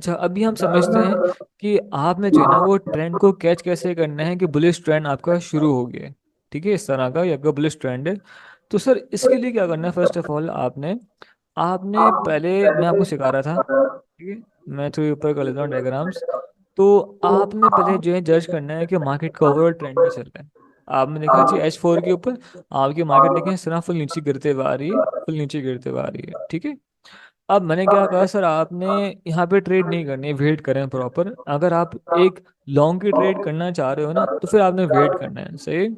अच्छा, अभी हम समझते हैं कि आपने जो है ना वो ट्रेंड को कैच कैसे करना है कि बुलिश ट्रेंड आपका शुरू हो गया है। ठीक है, इस तरह का या अगर बुलिश ट्रेंड है तो सर इसके लिए क्या करना है, फर्स्ट ऑफ ऑल आपने आपने पहले मैं आपको सिखा रहा था। ठीक है, मैं थोड़ी ऊपर कर लेता हूँ डायग्राम्स। तो आपने पहले जो है जज करना है कि मार्केट का ओवरऑल ट्रेंड क्या चल रहा है। आपने देखा जी H4 के ऊपर आपकी मार्केट देखें इस तरह फुल नीचे गिरते हुए आ रही है, फुल नीचे गिरते हुए आ रही है। ठीक है, अब मैंने क्या कहा सर, आपने यहाँ पे ट्रेड नहीं करनी, वेट करें प्रॉपर। अगर आप एक लॉन्ग की ट्रेड करना चाह रहे हो ना तो फिर आपने वेट करना है, सही।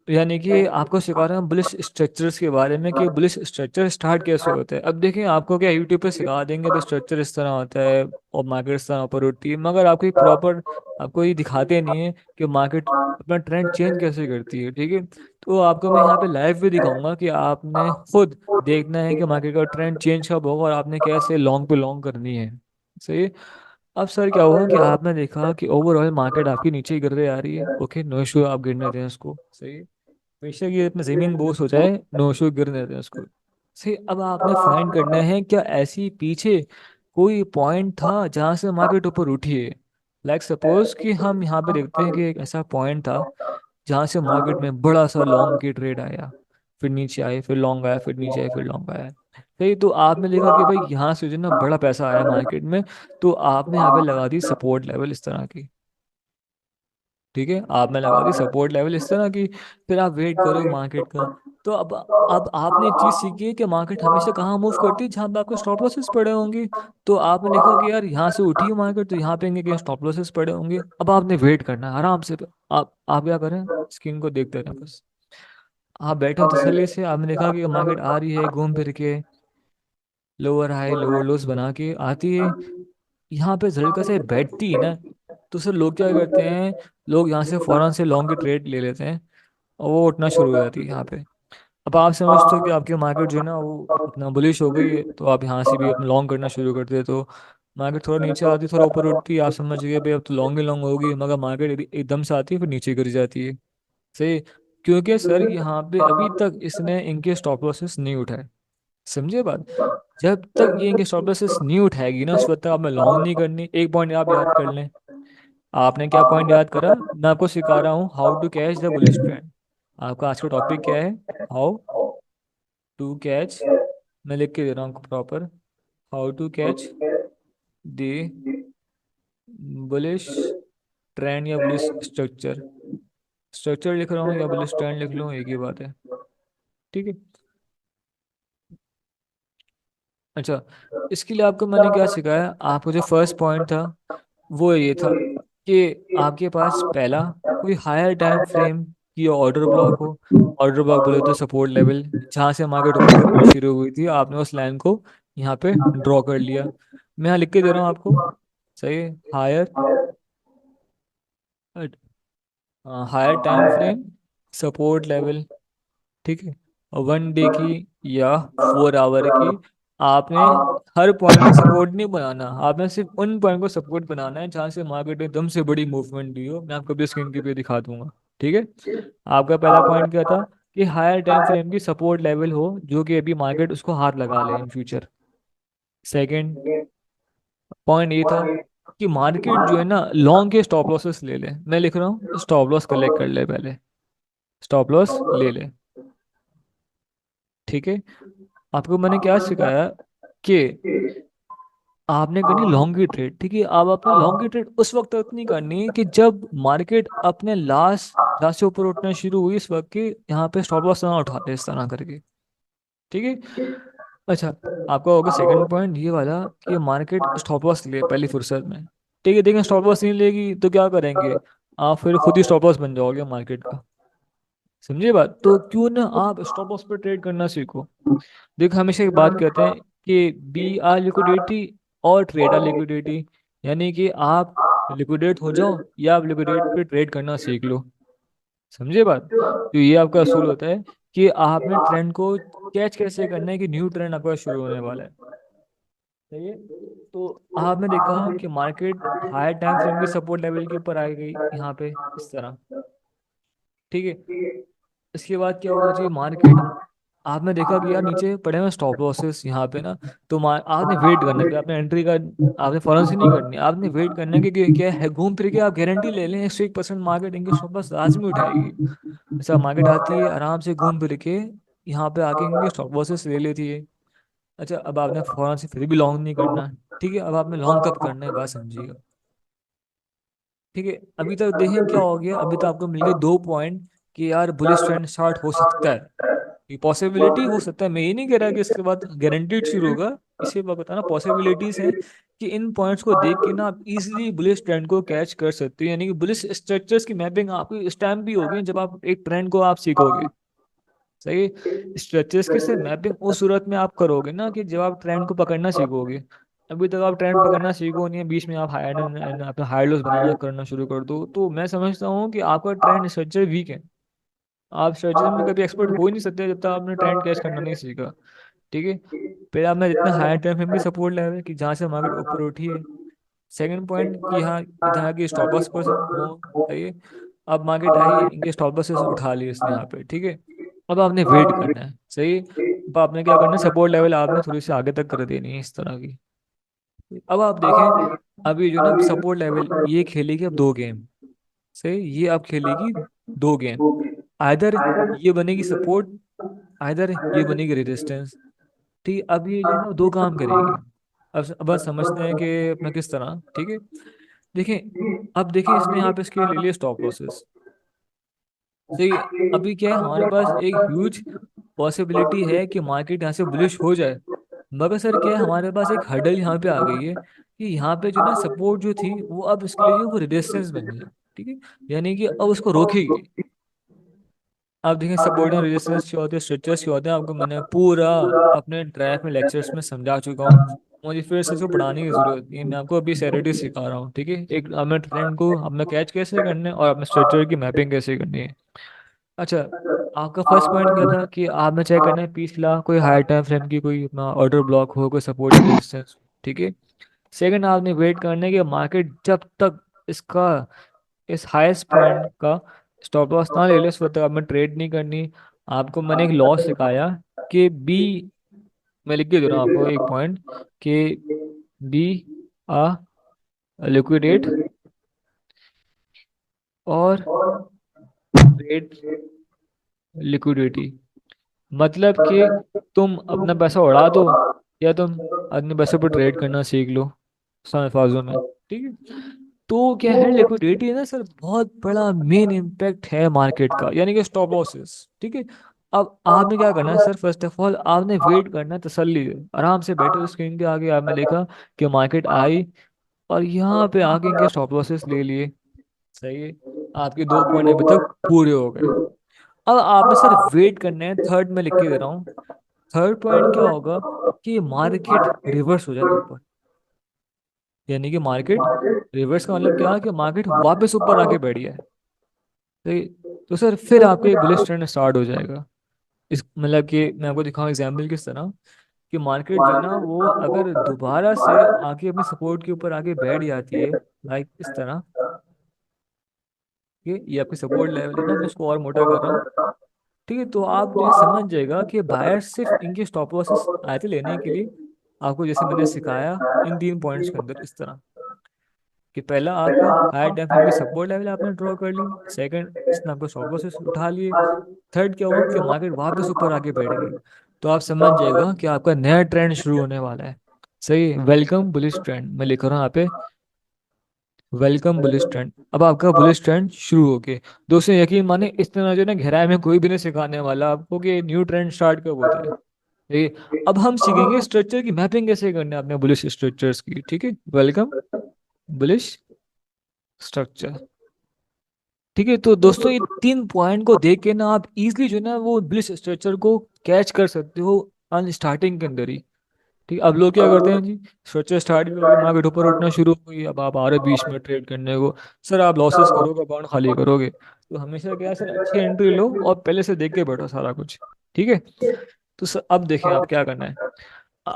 तो यानी कि आपको सिखा रहे हैं बुलिश स्ट्रक्चर्स के बारे में कि बुलिश स्ट्रक्चर स्टार्ट कैसे होते हैं। अब देखिए आपको क्या यूट्यूब पे सिखा देंगे तो स्ट्रक्चर इस तरह होता है और मार्केट इस तरह ऊपर उठती है, मगर आपको प्रॉपर आपको ये दिखाते नहीं है कि मार्केट अपना ट्रेंड चेंज कैसे करती है। ठीक है, तो आपको मैं यहाँ पे लाइव भी दिखाऊंगा कि आपने खुद देखना है कि मार्केट का ट्रेंड चेंज कब होगा और आपने कैसे लॉन्ग पे लॉन्ग करनी है, सही। अब सर क्या हुआ कि आपने देखा कि ओवरऑल मार्केट आपकी नीचे ही गिर आ रही है। ओके, नो इशू, आप गिरने दें उसको, सही। बेशक ये अपने जमीन बोस हो जाए, नो इशू, गिरने दें उसको, सही। अब आपने फाइंड करना है क्या ऐसी पीछे कोई पॉइंट था जहां से मार्केट ऊपर उठी है। लाइक सपोज कि हम यहाँ पे देखते हैं कि एक ऐसा पॉइंट था जहां से मार्केट में बड़ा सा लॉन्ग की ट्रेड आया, फिर नीचे आए, फिर लॉन्ग आया, फिर नीचे आए, फिर लॉन्ग आया। सही, तो आपने देखा कि भाई यहाँ से जो है ना बड़ा पैसा आया मार्केट में, तो आपने यहाँ पे लगा दी सपोर्ट लेवल इस तरह की। ठीक है, आपने लगा दी सपोर्ट लेवल इस तरह की। फिर आप वेट करो मार्केट का। तो अब आपने एक चीज सीखी है कि मार्केट हमेशा कहाँ मूव करती है, जहाँ पे आपके स्टॉप लॉसेस पड़े होंगे। तो आपने देखा कि यार यहाँ से उठी है मार्केट तो यहाँ पे इनके कहीं स्टॉप लॉसेस पड़े होंगे। अब आपने वेट करना है आराम से। आप क्या करें, स्क्रीन को देखते रहें बस। आप बैठे हो तसल्ली से, आपने देखा कि मार्केट आ रही है घूम फिर के, लोअर हाई लोअर लोस बना के आती है, यहाँ पे झटका से बैठती है ना, तो सर लोग क्या करते हैं, लोग यहाँ से फौरन से लॉन्ग की ट्रेड ले लेते हैं और वो उठना शुरू हो जाती है यहाँ पे। अब आप समझते हो कि आपकी मार्केट जो है ना वो अपना बुलिश हो गई है, तो आप यहाँ से भी अपना लॉन्ग करना शुरू करते हैं। तो मार्केट थोड़ा नीचे आती है, थोड़ा ऊपर उठती है, आप समझ गए भाई अब तो लॉन्ग ही लॉन्ग होगी, मगर मार्केट एकदम से आती है फिर नीचे गिर जाती है, सही। क्योंकि सर यहाँ पे अभी तक इसने इनके स्टॉप लॉसेस नहीं उठाए, समझे बात। जब तक ये इनके स्टॉप लॉसेस नहीं उठाएगी ना उस वक्त तक आपने लॉन्ग नहीं करनी। एक पॉइंट आप याद कर लें, आपने क्या पॉइंट याद करा, मैं आपको सिखा रहा हूँ how to catch the bullish trend. आपका आज का टॉपिक क्या है, हाउ टू कैच, मैं लिख के दे रहा हूँ proper, how to catch the bullish trend या बुलिश स्ट्रक्चर। स्ट्रक्चर लिख रहा हूँ या बुलिश ट्रेंड लिख लूँ, एक ही बात है। ठीक है, अच्छा, इसके लिए आपको मैंने क्या सिखाया, आपको जो फर्स्ट पॉइंट था वो ये था कि आपके पास पहला कोई हायर टाइम फ्रेम की ऑर्डर ब्लॉक हो। ऑर्डर ब्लॉक बोले तो सपोर्ट लेवल, जहाँ से मार्केट ऊपर गिरना शुरू हुई थी आपने उस लाइन को यहाँ पे ड्रॉ कर लिया। मैं यहाँ लिख के दे रहा हूँ आपको, सही है, higher higher time frame support level. ठीक है, और 1 डे की या 4 आवर की। आपने हर पॉइंट को सपोर्ट नहीं बनाना, आपने सिर्फ उन पॉइंट को सपोर्ट बनाना है जहां से मार्केट में एकदम से बड़ी मूवमेंट हुई हो। मैं आपको भी स्क्रीन के पे दिखा दूंगा। ठीक है, आपका पहला पॉइंट क्या था कि हायर टाइम फ्रेम की सपोर्ट लेवल हो जो कि अभी मार्केट उसको हाथ लगा ले इन फ्यूचर। सेकंड पॉइंट ये था कि मार्केट जो है ना लॉन्ग के स्टॉप लॉसेस ले ले। मैं लिख रहा हूँ स्टॉप लॉस कलेक्ट कर ले पहले, स्टॉप लॉस ले ले। ठीक है, आपको मैंने क्या सिखाया कि आपने करनी लॉन्ग की ट्रेड। ठीक है, अब आपने लॉन्ग की ट्रेड उस वक्त तक नहीं करनी कि जब मार्केट अपने लास्ट जहाँ से ऊपर उठना शुरू हुई इस वक्त के यहाँ पे स्टॉप लॉस ना उठाते इस तरह करके। ठीक है, अच्छा, आपका होगा सेकंड पॉइंट ये वाला कि मार्केट स्टॉप लॉस ले पहली फुर्सत में। ठीक है, देखें स्टॉप लॉस नहीं लेगी तो क्या करेंगे, आप फिर खुद ही स्टॉप लॉस बन जाओगे मार्केट का, समझिए बात। तो क्यों ना आप स्टॉप लॉस पर ट्रेड करना सीखो। देखो हमेशा एक बात कहते हैं कि बी आर लिक्विडिटी और ट्रेड आर लिक्विडिटी, यानी कि आप लिक्विडेट हो जाओ या आप लिक्विडेट पे ट्रेड करना सीख लो, समझे बात। तो ये आपका असूल होता है कि आपने ट्रेंड को कैच कैसे करना है कि न्यू ट्रेंड आपका शुरू होने वाला है, सही है। तो आपने देखा कि मार्केट हायर टाइम फ्रेम की सपोर्ट लेवल के ऊपर आ गई यहाँ पे इस तरह। ठीक है, इसके बाद क्या हुआ जी, मार्केट आपने देखा कि यार नीचे पड़े हुए स्टॉप लॉसेस यहाँ पे ना, तो आपने वेट करना है कि आपने एंट्री का आपने फौरन से नहीं करनी, आपने वेट करना है कि क्या है, घूम फिर के आप गारंटी ले लें 101% मार्केट इनके स्टॉप लॉस लाजमी उठाएगी। जैसा मार्केट आती है आराम से घूम फिर के यहाँ पे आके इनके स्टॉप लॉसेस ले लेती है। अच्छा, अब आपने फौरन से फिर भी लॉन्ग नहीं करना, ठीक है। अब आपने लॉन्ग कब करना है बात समझिएगा, ठीक है। अभी तक देखें क्या हो गया, अभी तो आपको मिल गए 2 पॉइंट कि यार बुलिश ट्रेंड स्टार्ट हो सकता है, ये पॉसिबिलिटी हो सकता है। मैं ये नहीं कह रहा कि इसके बाद गारंटीड शुरू होगा, इसे मैं बताना पॉसिबिलिटीज हैं कि इन पॉइंट्स को देख के ना आप इजीली बुलिश ट्रेंड को कैच कर सकते हो, यानी कि बुलिश स्ट्रक्चर्स की मैपिंग आपको इस टाइम भी होगी जब आप एक ट्रेंड को आप सीखोगे। सही। स्ट्रक्चर्स की सिर्फ मैपिंग उस सूरत में आप करोगे ना कि जब आप ट्रेंड को पकड़ना सीखोगे। अभी तक आप ट्रेंड पकड़ना सीखो नहीं है, बीच में आप हाई अपना हाई लॉस बनाना करना शुरू कर दो, तो मैं समझता हूँ कि आपका ट्रेंड स्ट्रक्चर वीक है। आप स्ट्रैटेजी में कभी एक्सपर्ट हो ही नहीं सकते जब तक आपने ट्रेंड कैच करना नहीं सीखा, ठीक है। पहले आपने जितना हायर टाइम फ्रेम की सपोर्ट लेवल कि जहाँ से मार्केट ऊपर उठी है। सेकंड पॉइंट कि यहाँ जहाँ की स्टॉप लॉस पर हो, सही है। अब मार्केट आई, इनके स्टॉप लॉस उठा लिए इसने यहाँ पे, ठीक है। अब आपने वेट करना है, सही है। अब आपने क्या करना है, सपोर्ट लेवल आपने थोड़ी सी आगे तक कर देनी है इस तरह की। अब आप देखें, अभी जो ना सपोर्ट लेवल ये खेलेगी अब 2 गेम, सही, ये अब खेलेगी 2 गेम। आइदर ये बनेगी सपोर्ट, आइदर ये बनेगी रेजिस्टेंस, ठीक है। अब ये जो है ना 2 काम करेगी। अब बस समझते हैं कि अपना किस तरह, ठीक है। देखिए, अब देखिए इसने यहाँ पे इसके ले लिए स्टॉप लॉसेस, सही है। अभी क्या है, हमारे पास एक ह्यूज पॉसिबिलिटी है कि मार्केट यहाँ से बुलिश हो जाए। मगर सर क्या है, हमारे पास एक हर्डल यहाँ पे आ गई है कि यहाँ पे जो ना सपोर्ट जो थी वो अब इसके लिए जो वो रेजिस्टेंस बन गई, ठीक है। यानी कि अब उसको रोकेगी। आप देखें सपोर्ट एंड रेजिस्टेंस क्या होते हैं, स्ट्रक्चर्स क्या होते हैं, आपको मैंने पूरा अपने ड्राइव में लेक्चर्स में समझा चुका हूँ। मुझे फिर से इसको पढ़ाने की जरूरत नहीं है, मैं आपको अभी सेरेटी सिखा रहा हूँ, ठीक है। एक अपने ट्रेंड को अपना कैच कैसे करना है और अपने स्ट्रक्चर की मैपिंग कैसे करनी है। अच्छा, आपका फर्स्ट पॉइंट क्या था कि आपने चेक करना है पिछला कोई हाई टाइम फ्रेम की कोई अपना ऑर्डर ब्लॉक हो, कोई सपोर्ट या रेजिस्टेंस, ठीक है। सेकंड, आपने वेट करना है कि मार्केट जब तक इसका इस हाईएस्ट पॉइंट का स्टॉप लॉस ना ले ले उस वक्त तक आपने ट्रेड नहीं करनी। आपको मैंने एक लॉ सिखाया कि बी, मैं लिख के दे रहा हूँ आपको एक पॉइंट, कि बी आ लिक्विडेट और ट्रेड लिक्विडिटी। मतलब कि तुम अपना पैसा उड़ा दो या तुम अपने पैसे पर ट्रेड करना सीख लो, समय फाजों में, ठीक है। तो क्या है, लिक्विडिटी है ना सर, बहुत बड़ा मेन इम्पैक्ट है मार्केट का, यानी कि स्टॉप लॉसेस, ठीक है। अब आपने क्या करना है सर, फर्स्ट ऑफ ऑल आपने वेट करना है, तसल्ली से आराम से बैठे स्क्रीन के आगे। आपने देखा कि मार्केट आई और यहाँ पे आके इनके स्टॉप लॉसेस ले लिए, सही है। आपके 2 पॉइंट अभी तक पूरे हो गए। अब आपने सर वेट करना है, थर्ड में लिख के दे रहा हूँ। थर्ड पॉइंट क्या होगा कि मार्केट रिवर्स हो जाए ऊपर, यानी कि मार्केट रिवर्स का मतलब क्या है कि मार्केट वापस ऊपर आके बैठ गया है, सही। तो सर फिर आपको एक बुलिश ट्रेंड स्टार्ट हो जाएगा। इस मतलब कि मैं आपको दिखाऊं एग्जाम्पल किस तरह, कि मार्केट जो है ना वो अगर दोबारा से आके अपनी सपोर्ट के ऊपर आके बैठ जाती है, लाइक इस तरह, कि ये आपकी सपोर्ट लेवल है ना, मैं इसको और मोटा कर रहा हूँ, ठीक है। तो आप जो है समझ जाएगा कि बायर्स सिर्फ इनके स्टॉप लॉसेस आए थे लेने के लिए, आपको जैसे मैंने सिखाया इन 3 पॉइंट्स के अंदर इस तरह, कि पहला आप हायर टाइम फ्रेम की सपोर्ट लेवल आपने ड्रॉ कर ली, सेकंड इसने आपको स्टॉप लॉसेस उठा लिए, थर्ड क्या हुआ कि मार्केट वापस ऊपर आके बैठ गई। तो आप समझ जाएगा कि आपका नया ट्रेंड शुरू होने वाला है, सही। वेलकम बुलिश ट्रेंड मैं लिख रहा हूँ यहाँ पे, वेलकम बुलिश ट्रेंड। अब आपका बुलिश ट्रेंड शुरू हो गया। दोस्तों यकीन माने इस तरह जो है ना गहराई में कोई भी नहीं सिखाने वाला आपको कि न्यू ट्रेंड स्टार्ट कब होता है, ठीक है। अब हम सीखेंगे स्ट्रक्चर की मैपिंग कैसे करनी है अपने बुलिश स्ट्रक्चर्स की, ठीक है। वेलकम बुलिश स्ट्रक्चर, ठीक है। तो दोस्तों ये 3 पॉइंट को देख के ना आप इजीली जो है ना वो बुलिश स्ट्रक्चर को कैच कर सकते हो ऑन स्टार्टिंग के अंदर ही, ठीक है। अब लोग क्या करते हैं जी, स्ट्रक्चर स्टार्ट भी हो गया, मार्केट ऊपर उठना शुरू हो गई, अब आप आ रहे बीच में ट्रेड करने को, सर आप लॉसेस करोगे, अकाउंट खाली करोगे। तो हमेशा क्या है सर, अच्छी एंट्री लो और पहले से देख के बैठो सारा कुछ, ठीक है। तो सर अब देखें आप क्या करना है।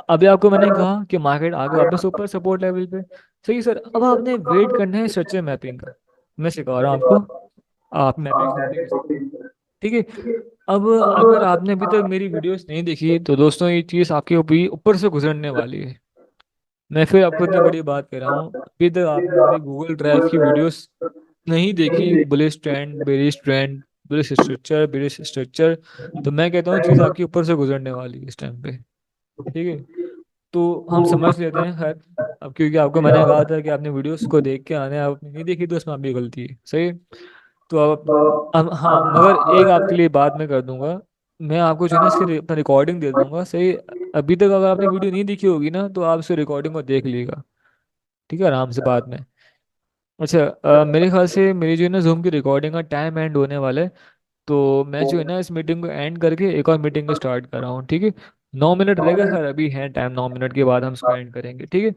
अभी आपको मैंने कहा कि मार्केट आगे वापस ऊपर सपोर्ट लेवल पे, सही सर। अब आपने वेट करना है स्ट्रक्चर मैपिंग का, मैं सिखा रहा हूँ आपको, आप मैपिंग सुनते हैं। ठीक है। अब अगर आपने अभी तक मेरी वीडियोस नहीं देखी तो दोस्तों ये चीज़ आपके ऊपर ऊपर से गुजरने वाली है। मैं फिर आपको इतनी बड़ी बात कह रहा हूँ, अभी तक आपने मेरी गूगल ड्राइव की वीडियोस नहीं देखी, bullish trend, bearish trend, bullish structure, bearish structure, तो मैं कहता हूँ चीज़ आपके ऊपर से गुजरने वाली है इस टाइम पे। ठीक है। तो हम समझ लेते हैं खैर। अब क्योंकि आपको मैंने कहा था कि आपने वीडियोस को देख के आने, आपने नहीं देखी तो उसमें आपकी गलती है, सही है। तो अब हाँ, मगर एक आपके लिए बात मैं कर दूंगा, मैं आपको जो है ना इसकी अपना रिकॉर्डिंग दे दूंगा, सही। अभी तक अगर आपने वीडियो नहीं देखी होगी ना तो आप इस रिकॉर्डिंग को देख लीजिएगा, ठीक है, आराम से बाद में। अच्छा, मेरे ख्याल से मेरी जो है ना जूम की रिकॉर्डिंग का टाइम एंड होने वाला है, तो मैं जो है ना इस मीटिंग को एंड करके एक और मीटिंग को स्टार्ट कर रहा हूँ, ठीक है। 9 मिनट रहेगा खैर, अभी है टाइम, 9 मिनट के बाद हम इसको एंड करेंगे, ठीक है।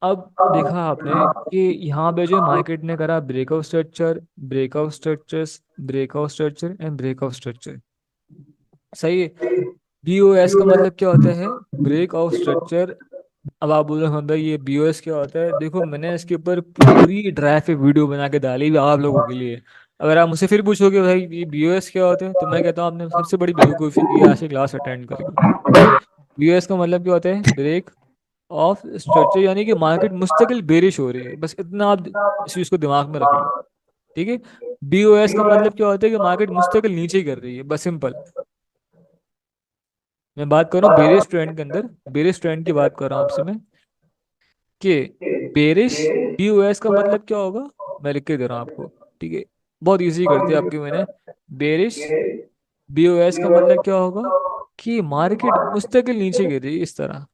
अब देखा आपने कि यहाँ पे जो मार्केट ने करा breakout structure, breakout structures, breakout structure and breakout structure, सही है। बीओएस का मतलब क्या होता है? Breakout structure. अब आप बोल रहे हो भाई ये बीओएस क्या होता है, देखो मैंने इसके ऊपर पूरी ड्राइव पे वीडियो बना के डाली हुई आप लोगों के लिए। अगर आप मुझसे फिर पूछोगे भाई ये बीओएस क्या होता है, तो मैं कहता हूँ आपने सबसे बड़ी बेवकूफ़ी की है आज की क्लास अटेंड करके, ठीक है। बीओएस का मतलब क्या होता है? ब्रेक ऑफ स्ट्रक्चर, यानी कि मार्केट मुस्तकिल बेरिश हो रही है, बस इतना आप इस चीज़ को दिमाग में रख लो, ठीक है। बीओएस का मतलब क्या होता है? कि मार्केट मुस्तकिल नीचे ही कर रही है, बस सिंपल। मैं बात कर रहा हूँ बेरिश ट्रेंड के अंदर, बेरिश ट्रेंड की बात कर रहा हूँ आपसे मैं, कि बेरिश बीओएस का मतलब क्या होगा, मैं लिख के दे रहा हूँ आपको, ठीक है। बहुत इजी कर दिया आपकी मैंने। बेरिश बीओएस का मतलब क्या होगा? कि मार्केट मुस्तकिल नीचे गिर रही है इस तरह,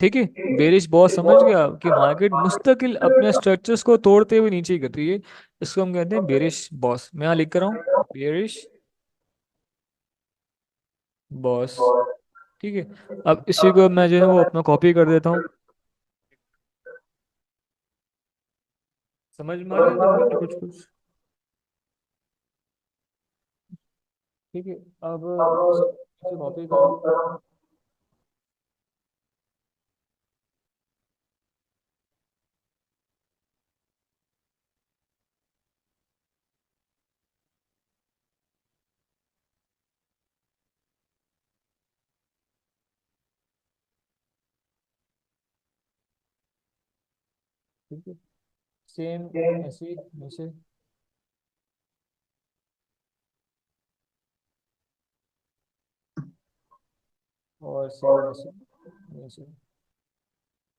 ठीक है। बेरिश बहुत समझ गया कि मार्केट मुस्तकिल अपने स्ट्रक्चर्स को तोड़ते हुए नीचे गिर रही है, इसको हम कहते हैं बेरिश बॉस। मैं यहाँ लिख कर रहा हूँ बेरिश बॉस, ठीक है। अब इसी को मैं जो है वो अपना कॉपी कर देता हूँ। समझ में आ रही है ना कुछ कुछ? ठीक है। अब इसे कॉपी करो। ठीक है, सेम ऐसे ही नीचे, और सेम ऐसे नीचे,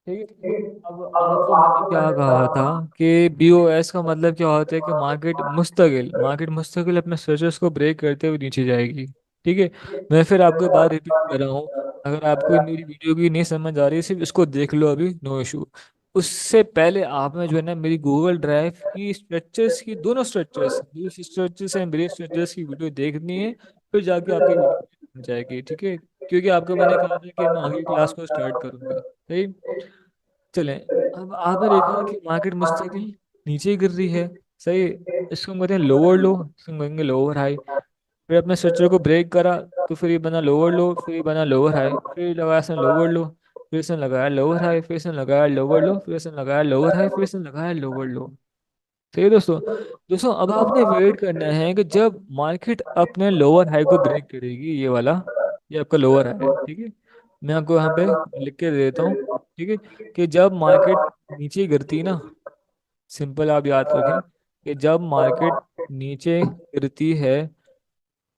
ठीक है। अब आपको मैंने क्या कहा था कि बीओएस का मतलब क्या होता है? कि मार्केट मुस्तकिल अपने सर्चेस को ब्रेक करते हुए नीचे जाएगी, ठीक है। मैं फिर आपको बात रिपीट कर रहा हूँ, अगर आपको मेरी वीडियो की नहीं समझ आ रही सिर्फ इसको देख लो अभी, नो इशू। उससे पहले आपने जो है ना मेरी गूगल ड्राइव की स्ट्रक्चर्स की, दोनों structures, structures and break structures की वीडियो देखनी है, फिर जाके आपकी वीडियो बन जाएगी, ठीक है। क्योंकि आपको मैंने कहा था कि मैं अगली क्लास को स्टार्ट करूंगा, सही। चलें। अब आपने देखा कि मार्केट मुस्तकिल नीचे गिर रही है, सही। इसको हम कहते हैं लोअर लो, इसको हम कहेंगे लोअर हाई। फिर अपने स्ट्रक्चर को ब्रेक करा, तो फिर ये बना लोअर लो, फिर ये बना लोअर हाई, फिर लगाया इसने लोअर लो, फिर इसने लगाया लोअर हाई, फिर इसने लगाया लोअर लो, फिर इसने लगाया लोअर हाई, फिर इसने लगाया लोअर लो, ठीक है दोस्तों। दोस्तों अब आपने वेट करना है कि जब मार्केट अपने लोअर हाई को ब्रेक करेगी, ये वाला, ये आपका लोअर हाई है, ठीक है। मैं आपको यहाँ पे लिख के दे देता हूँ, ठीक है। कि जब मार्केट नीचे गिरती है ना, सिंपल आप याद रखें कि जब मार्केट नीचे गिरती है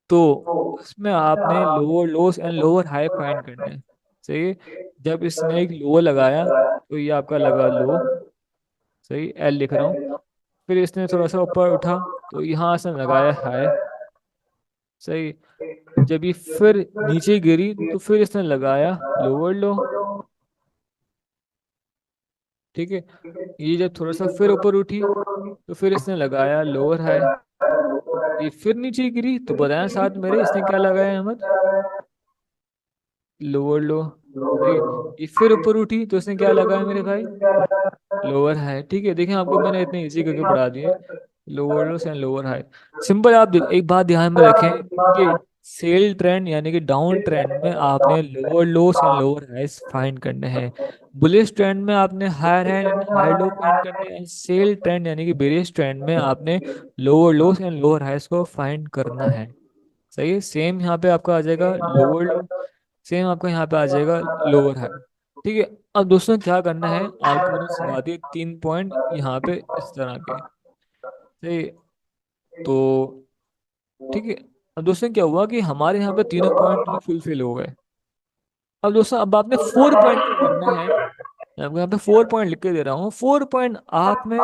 तो उसमें आपने lower lows and lower high find करना है, सही है। जब इसने एक लो लगाया तो ये आपका लगा लो, सही, एल लिख रहा हूँ। फिर इसने थोड़ा सा ऊपर उठा तो यहाँ से लगाया हाई, सही। जब ये फिर नीचे गिरी तो फिर इसने लगाया लोअर लो, ठीक है। ये जब थोड़ा सा फिर ऊपर उठी तो फिर इसने लगाया लोअर हाई, ये फिर नीचे गिरी तो बताया साथ मेरे इसने क्या लगाया अहमद, लोअर लो, सही। ये फिर ऊपर उठी तो इसने क्या लगाया मेरे भाई, लोअर हाई, ठीक है। देखें आपको मैंने इतने इजी करके पढ़ा दिए, lower low and lower high, simple. आप एक बात ध्यान में रखें कि सेल ट्रेंड यानी कि डाउन ट्रेंड में आपने lower lows and lower highs find करने हैं। बुलिश ट्रेंड में आपने higher high and higher low find करने हैं। सेल ट्रेंड यानी कि बेरिश ट्रेंड में आपने लोअर लोस एंड लोअर हाइस को फाइंड करना है। सही है। सेम यहाँ पे आपका आ जाएगा लोअर लो, सेम आपका यहाँ पे आ जाएगा लोअर हाई। ठीक है। अब दोस्तों क्या करना है, आपको मैंने सिखा दिए 3 पॉइंट यहाँ पे इस तरह के। सही। तो ठीक है। अब दोस्तों क्या हुआ कि हमारे यहाँ पे तीनों पॉइंट फुलफिल हो गए। अब दोस्तों अब आपने 4 पॉइंट क्या करना है, मैं आपको यहाँ पे 4 पॉइंट लिख के दे रहा हूँ। 4 पॉइंट आप में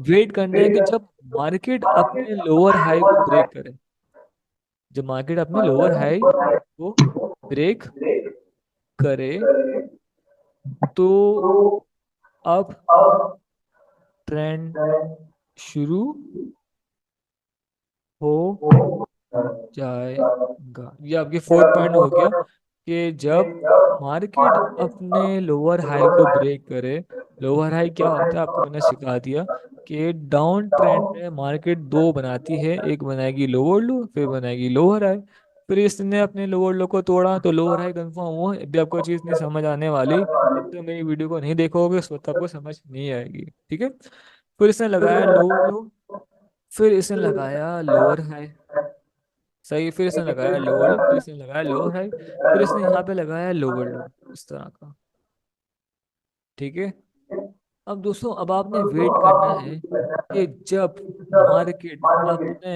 वेट करना है कि जब मार्केट अपने लोअर हाई को ब्रेक करे। जब मार्केट अपने लोअर हाई को ब्रेक करे तो अब ट्रेंड शुरू हो जाएगा। ये आपके 4 पॉइंट हो गया कि जब मार्केट अपने लोअर हाई को ब्रेक करे। लोअर हाई क्या होता है आपको मैंने सिखा दिया कि डाउन ट्रेंड में मार्केट दो बनाती है, एक बनाएगी लोअर लो फिर बनाएगी लोअर हाई। फिर इसने अपने लोअर लो को तोड़ा तो लोअर हाई कंफर्म हुआ। अभी आपको चीज़ नहीं समझ आने वाली जब तक मेरी वीडियो को नहीं देखोगे उस वक्त आपको समझ नहीं आएगी। ठीक है। फिर इसने लगाया लोअर लो, फिर इसने लगाया लोअर हाई। सही। फिर इसने लगाया लोअर लो, फिर इसने लगाया लोअर हाई, फिर इसने यहाँ पे लगाया लोअर लो इस तरह का। ठीक है। अब दोस्तों अब आपने वेट करना है कि जब मार्केट अपने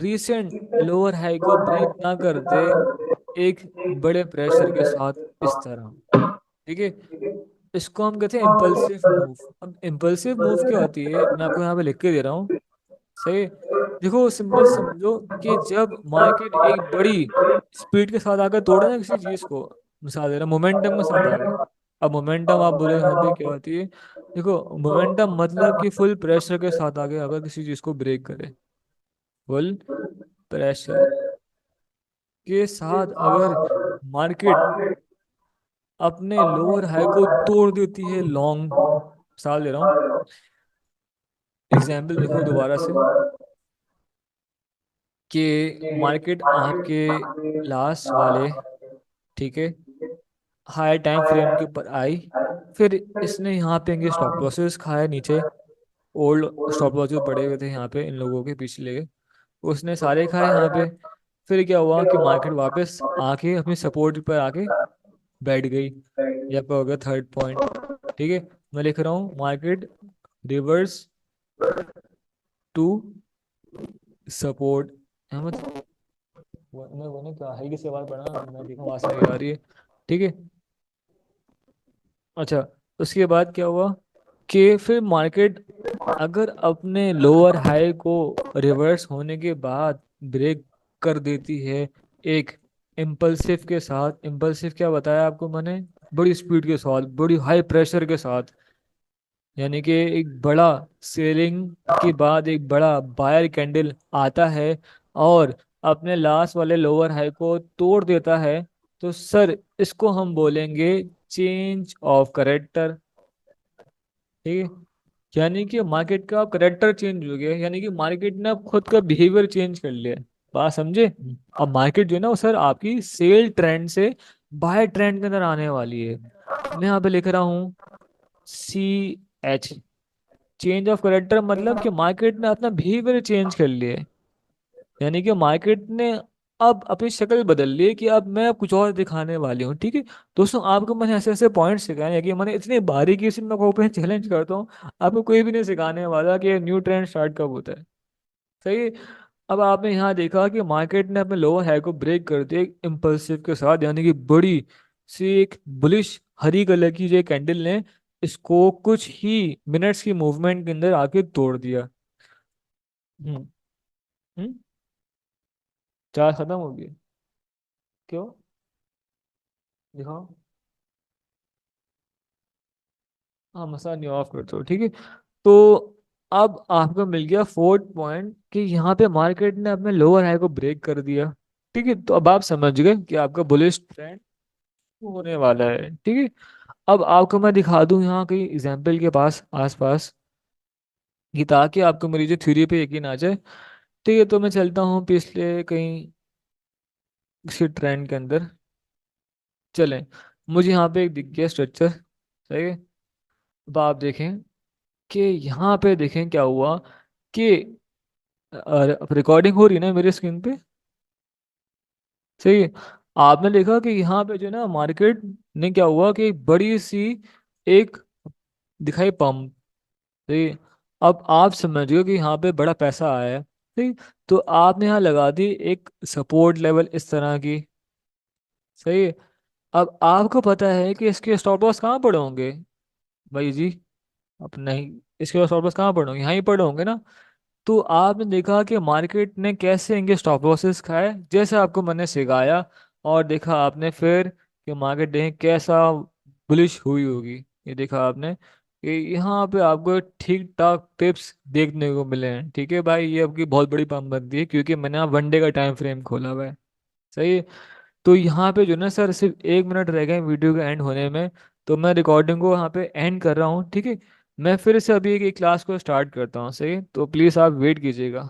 रीसेंट लोअर हाई को ब्रेक ना कर दे एक बड़े प्रेशर के साथ इस तरह। ठीक है। इसको हम कहते हैं इम्पल्सिव मूव। अब इम्पल्सिव मूव क्या होती है मैं आपको यहाँ पे लिख के दे रहा हूँ। सही। देखो सिंपल समझो कि जब मार्केट एक बड़ी स्पीड के साथ आकर तोड़े ना किसी चीज को, मिसाल दे रहा मोमेंटम के साथ आ गए। अब मोमेंटम आप बोलो यहाँ पे क्या होती है, देखो मोमेंटम मतलब कि फुल प्रेशर के साथ आगे अगर किसी चीज को ब्रेक करे, फुल प्रेशर के साथ अगर मार्केट अपने लोअर हाई को तोड़ देती है लॉन्ग, मिसाल दे रहा हूँ, एग्जाम्पल देखो दोबारा से कि मार्केट आपके लास्ट वाले, ठीक है, हाई टाइम फ्रेम के ऊपर आई। फिर इसने यहाँ पे इनके स्टॉप लॉसेस खाए नीचे। ओल्ड स्टॉप लॉसेस पड़े हुए थे यहाँ पे इन लोगों के पिछले, उसने सारे खाए यहाँ पे। फिर क्या हुआ कि मार्केट वापस आके अपनी सपोर्ट पर आके बैठ गई। ये आपका हो गया 3rd पॉइंट। ठीक है। मैं लिख रहा हूँ मार्केट रिवर्स टू सपोर्ट। मतलब वो क्या हल्की सी आवाज पड़ा, मैं देखा आवाज नहीं आ रही है। ठीक है। अच्छा। उसके बाद क्या हुआ कि फिर मार्केट अगर अपने लोअर हाई को रिवर्स होने के बाद ब्रेक कर देती है एक इम्पल्सिव के साथ। इम्पल्सिव क्या बताया आपको मैंने, बड़ी स्पीड के साथ बड़ी हाई प्रेशर के साथ, यानी कि एक बड़ा सेलिंग के बाद एक बड़ा बायर कैंडल आता है और अपने लास्ट वाले लोअर हाई को तोड़ देता है। तो सर इसको हम बोलेंगे चेंज ऑफ करेक्टर। ठीक है। यानी कि मार्केट का करेक्टर चेंज हो गया, यानी कि मार्केट ने अब खुद का बिहेवियर चेंज कर लिया। बात समझे। अब मार्केट जो है ना वो सर आपकी सेल ट्रेंड से बाय ट्रेंड के अंदर आने वाली है। मैं यहाँ पे लिख रहा हूँ CH, चेंज ऑफ करेक्टर मतलब कि मार्केट ने अपना बिहेवियर चेंज कर लिया है। यानी कि मार्केट ने अब अपनी शक्ल बदल ली है कि अब मैं कुछ और दिखाने वाली हूँ। ठीक है। दोस्तों आपको मैंने ऐसे ऐसे पॉइंट सिखाए हैं कि मैंने इतनी बारीकी से मैं को चैलेंज करता हूँ, आपको कोई भी नहीं सिखाने वाला कि न्यू ट्रेंड स्टार्ट कब होता है। सही है? अब आपने यहाँ देखा कि मार्केट ने अपने लोअर हाई को ब्रेक कर दिया एक इम्पल्सिव के साथ, यानी कि बड़ी सी एक बुलिश हरी कलर की जो कैंडल ने इसको कुछ ही मिनट्स की मूवमेंट के अंदर आके तोड़ दिया। हम्म। हम्म। चार्ज खत्म हो गया। क्यों, दिखाओ। हाँ मसला नहीं ऑफ कर दो। ठीक है। तो अब आपको मिल गया 4th पॉइंट कि यहाँ पे मार्केट ने अपने लोअर हाई को ब्रेक कर दिया। ठीक है। तो अब आप समझ गए कि आपका बुलिश ट्रेंड होने वाला है। ठीक है। अब आपको मैं दिखा दूं यहाँ कहीं एग्जाम्पल के पास आसपास, कि ताकि आपको मेरी जो थ्योरी पे यकीन आ जाए। ठीक है। तो मैं चलता हूँ पिछले कहीं इसी ट्रेंड के अंदर चलें। मुझे यहाँ पे एक दिख गया स्ट्रक्चर, सही है। अब आप देखें कि यहाँ पे देखें क्या हुआ कि रिकॉर्डिंग हो रही है ना मेरी स्क्रीन पे, सही है। आपने देखा कि यहाँ पे जो है ना मार्केट ने क्या हुआ कि एक बड़ी सी एक दिखाई पंप, सही। अब आप समझ गए कि यहाँ पे बड़ा पैसा आया है, ठीक। तो आपने यहाँ लगा दी एक सपोर्ट लेवल इस तरह की, सही है। अब आपको पता है कि इसके स्टॉप लॉस कहाँ पड़े होंगे भाई जी। अब नहीं, इसके स्टॉप लॉस कहाँ पड़े होंगे, यहाँ ही पड़े होंगे ना। तो आपने देखा कि मार्केट ने कैसे इनके स्टॉप लॉसेस खाए, जैसे आपको मैंने सिखाया। और देखा आपने फिर कि मार्केट देखें कैसा बुलिश हुई होगी। ये देखा आपने कि यहाँ पे आपको ठीक ठाक टिप्स देखने को मिले हैं, ठीक है भाई। ये आपकी बहुत बड़ी पाबंदी है क्योंकि मैंने यहाँ वन डे का टाइम फ्रेम खोला हुआ है, सही है। तो यहाँ पे जो ना सर सिर्फ 1 मिनट रह गए वीडियो के एंड होने में, तो मैं रिकॉर्डिंग को यहाँ पे एंड कर रहा हूँ, ठीक है। मैं फिर से अभी एक क्लास को स्टार्ट करता हूँ, सही है? तो प्लीज़ आप वेट कीजिएगा।